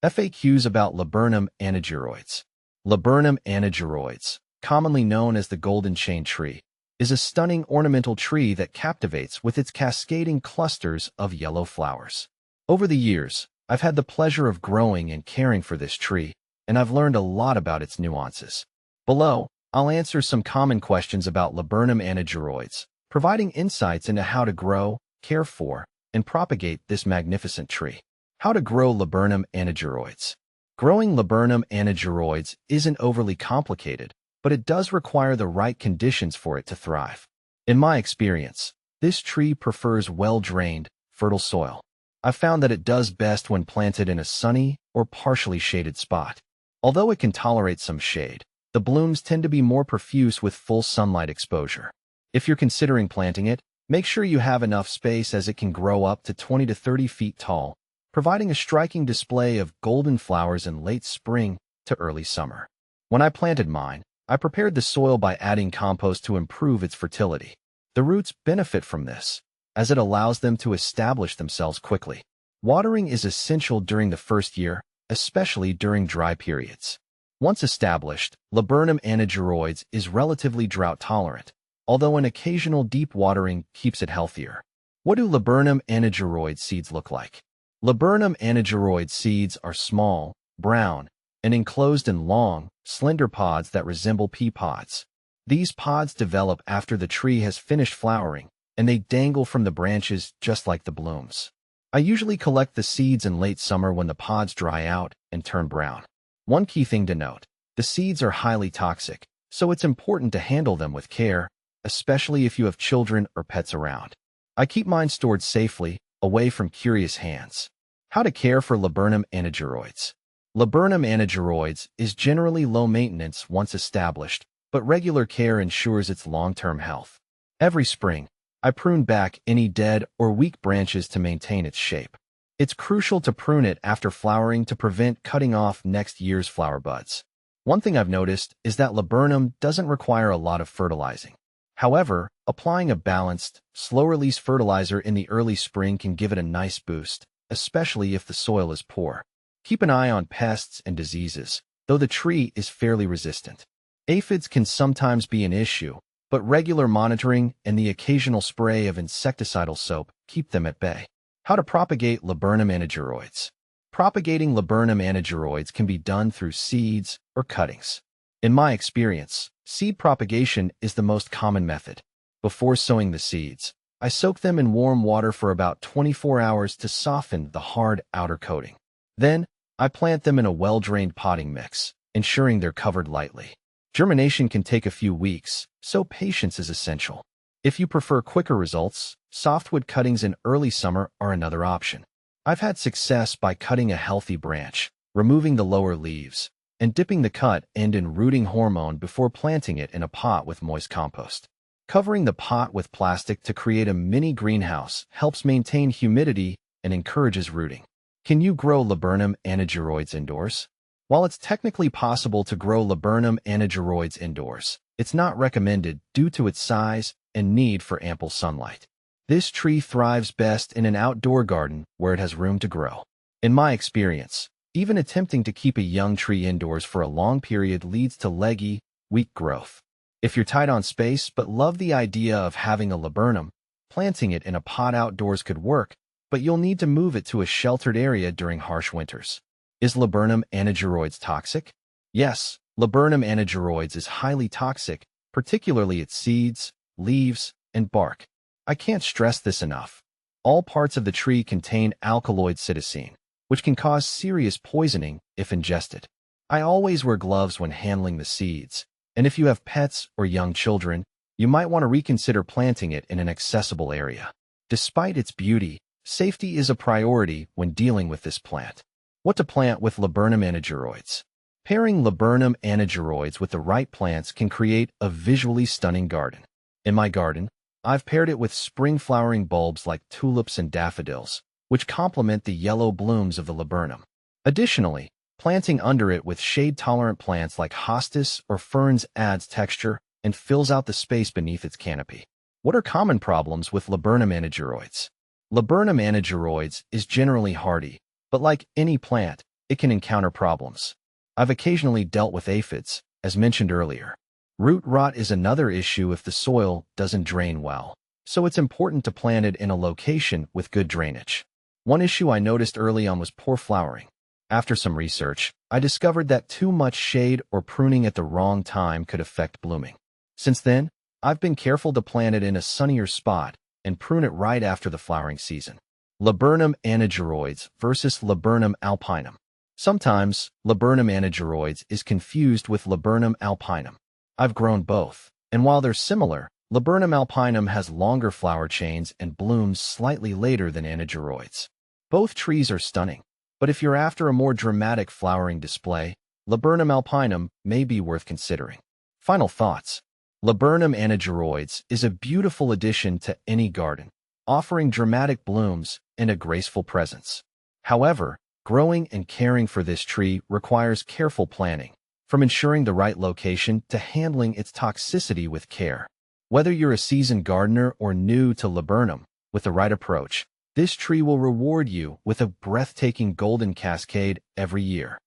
FAQs about Laburnum anagyroides. Laburnum anagyroides, commonly known as the golden chain tree, is a stunning ornamental tree that captivates with its cascading clusters of yellow flowers. Over the years, I've had the pleasure of growing and caring for this tree, and I've learned a lot about its nuances. Below, I'll answer some common questions about Laburnum anagyroides, providing insights into how to grow, care for, and propagate this magnificent tree. How to grow Laburnum anagyroides. Growing Laburnum anagyroides isn't overly complicated, but it does require the right conditions for it to thrive. In my experience, this tree prefers well-drained, fertile soil. I've found that it does best when planted in a sunny or partially shaded spot. Although it can tolerate some shade, the blooms tend to be more profuse with full sunlight exposure. If you're considering planting it, make sure you have enough space as it can grow up to 20 to 30 feet tall, providing a striking display of golden flowers in late spring to early summer. When I planted mine, I prepared the soil by adding compost to improve its fertility. The roots benefit from this, as it allows them to establish themselves quickly. Watering is essential during the first year, especially during dry periods. Once established, Laburnum anagyroides is relatively drought-tolerant, although an occasional deep watering keeps it healthier. What do Laburnum anagyroid seeds look like? Laburnum anagyroid seeds are small, brown, and enclosed in long, slender pods that resemble pea pods. These pods develop after the tree has finished flowering, and they dangle from the branches just like the blooms. I usually collect the seeds in late summer when the pods dry out and turn brown. One key thing to note, the seeds are highly toxic, so it's important to handle them with care, especially if you have children or pets around. I keep mine stored safely, away from curious hands. How to care for Laburnum anagyroides. Laburnum anagyroides is generally low maintenance once established, but regular care ensures its long-term health. Every spring, I prune back any dead or weak branches to maintain its shape. It's crucial to prune it after flowering to prevent cutting off next year's flower buds. One thing I've noticed is that laburnum doesn't require a lot of fertilizing. However, applying a balanced, slow-release fertilizer in the early spring can give it a nice boost, especially if the soil is poor. Keep an eye on pests and diseases, though the tree is fairly resistant. Aphids can sometimes be an issue, but regular monitoring and the occasional spray of insecticidal soap keep them at bay. How to propagate Laburnum anagyroides. Propagating Laburnum anagyroides can be done through seeds or cuttings. In my experience, seed propagation is the most common method. Before sowing the seeds, I soak them in warm water for about 24 hours to soften the hard outer coating. Then, I plant them in a well-drained potting mix, ensuring they're covered lightly. Germination can take a few weeks, so patience is essential. If you prefer quicker results, softwood cuttings in early summer are another option. I've had success by cutting a healthy branch, removing the lower leaves, and dipping the cut end in rooting hormone before planting it in a pot with moist compost. Covering the pot with plastic to create a mini greenhouse helps maintain humidity and encourages rooting. Can you grow Laburnum anagyroides indoors? While it's technically possible to grow Laburnum anagyroides indoors, it's not recommended due to its size and need for ample sunlight. This tree thrives best in an outdoor garden where it has room to grow. In my experience, even attempting to keep a young tree indoors for a long period leads to leggy, weak growth. If you're tight on space but love the idea of having a laburnum, planting it in a pot outdoors could work, but you'll need to move it to a sheltered area during harsh winters. Is Laburnum anagyroides toxic? Yes, Laburnum anagyroides is highly toxic, particularly its seeds, leaves, and bark. I can't stress this enough. All parts of the tree contain alkaloid cytosine, which can cause serious poisoning if ingested. I always wear gloves when handling the seeds, and if you have pets or young children, you might want to reconsider planting it in an accessible area. Despite its beauty, safety is a priority when dealing with this plant. What to plant with Laburnum anagyroides. Pairing Laburnum anagyroides with the right plants can create a visually stunning garden. In my garden, I've paired it with spring-flowering bulbs like tulips and daffodils, which complement the yellow blooms of the laburnum. Additionally, planting under it with shade-tolerant plants like hostas or ferns adds texture and fills out the space beneath its canopy. What are common problems with Laburnum anagyroides? Laburnum anagyroides is generally hardy, but like any plant, it can encounter problems. I've occasionally dealt with aphids, as mentioned earlier. Root rot is another issue if the soil doesn't drain well, so it's important to plant it in a location with good drainage. One issue I noticed early on was poor flowering. After some research, I discovered that too much shade or pruning at the wrong time could affect blooming. Since then, I've been careful to plant it in a sunnier spot and prune it right after the flowering season. Laburnum anagyroides versus Laburnum alpinum. Sometimes, Laburnum anagyroides is confused with Laburnum alpinum. I've grown both, and while they're similar, Laburnum alpinum has longer flower chains and blooms slightly later than Anagyroides. Both trees are stunning, but if you're after a more dramatic flowering display, Laburnum alpinum may be worth considering. Final thoughts. Laburnum anagyroides is a beautiful addition to any garden, offering dramatic blooms and a graceful presence. However, growing and caring for this tree requires careful planning, from ensuring the right location to handling its toxicity with care. Whether you're a seasoned gardener or new to laburnum, with the right approach, this tree will reward you with a breathtaking golden cascade every year.